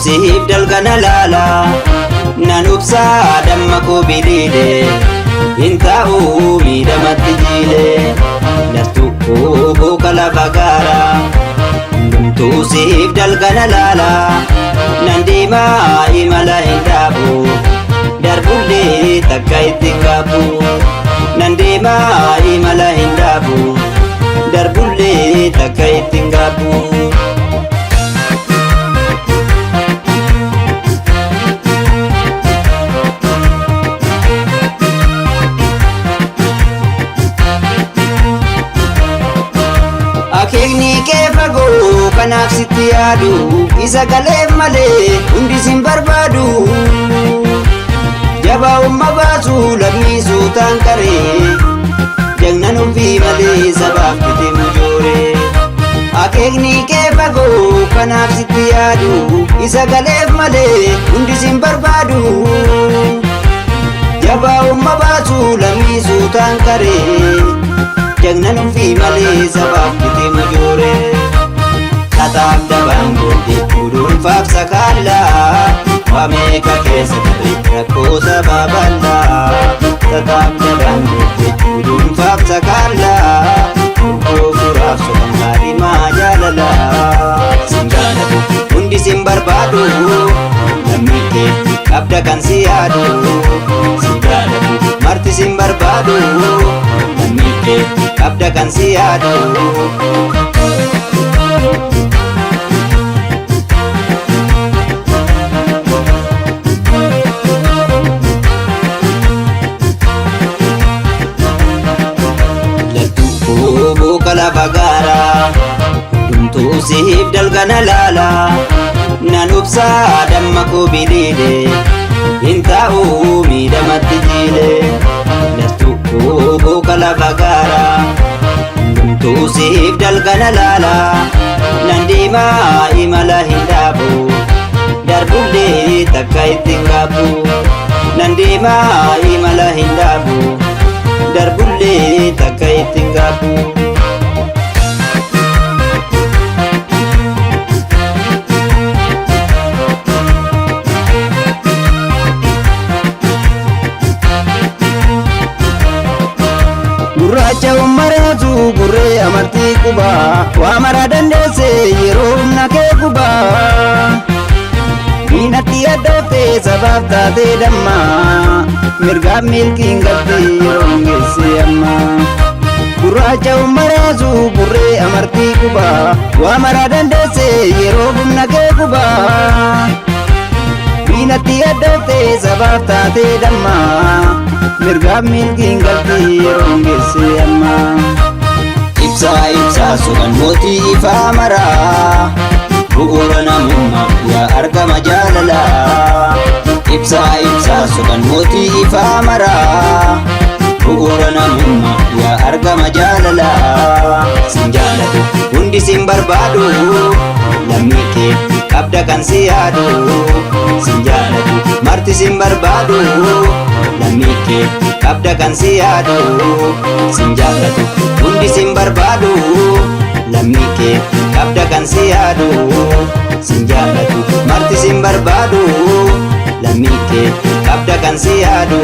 siif dalgana laala nan ubsaa damma koo biliile hin taa'uu miidhamatti jiile laftu booka lafa gaara hundumtuu siif dalgana laala nan deemaa imala hin dhaabu darbullee takka ittiin qabu nan deemaa imala hin dhaabu darbullee takka ittiin qabu. Akeekni kee fagoo kanaaf sitti yaadu isa galeef malee hundi sin barbaadu jabaa umma baasu lammiisuu taan qaree jagnan ofii malee sabaaf biti mujoore. Akeekni kee fagoo kanaaf sitti yaadu isa galeef malee hundi sin barbaadu jabaa umma baasu lammiisuu taan qaree jagnan ofii malee sabaaf biti mujoore. Tataaf dabaan goote gudunfaaf sakaallaa waameeka keessa darbe rakkoo sabaa bal'aa. Tataaf dabaan goote gudunfaaf sakaallaa urgoo furaaf soban gaarimaa jaalalaa. Sin jaalatu hundi sin barbaadu lammii kee qabda kan si yaadu. Sin jaalatu marti sin barbaadu lammii kee qabda kan si yaadu. Lafa gaara hundumtuu siif dalgana laala nan ubsaa damma koo biliile hin taa'uu miidhamatti jiile laftu booka lafa gaara hundumtuu siif dalgana laala nan deemaa imala hin dhaabu darbullee takka ittiin qabu nan deemaa imala hin dhaabu darbullee takka ittiin qabu. Gurraacha ummaraatu gurree amartii qubaa waa mara dandeesse yeroo humna kee gubaa diinatti addooftee sabaaf taatee damma mirgaaf milkiin galtee yeroo geesse amma. Gurraacha ummaraatu gurree amartii qubaa waa mara dandeesse yeroo humna kee gubaa diinatti addooftee sabaaf taatee damma mirgaaf milkiin galtee yeroo geesse amma. Ibsaa soban mootii ifaa maraa bu'uura namummaa yaa argama jaalalaa. Ibsaa soban mootii ifaa maraa bu'uura namummaa yaa argama jaalalaa. Sin jaalatu hundi sin barbaadu lammii kee qabda kan si yaadu. Sin jaalatu marti sin barbaadu lammii kee qabda kan si yaadu. Sin jaalatu hundi sin barbaadu lammii kee qabda kan si yaadu. Sin jaalatu marti sin barbaadu lammii kee qabda kan si yaadu.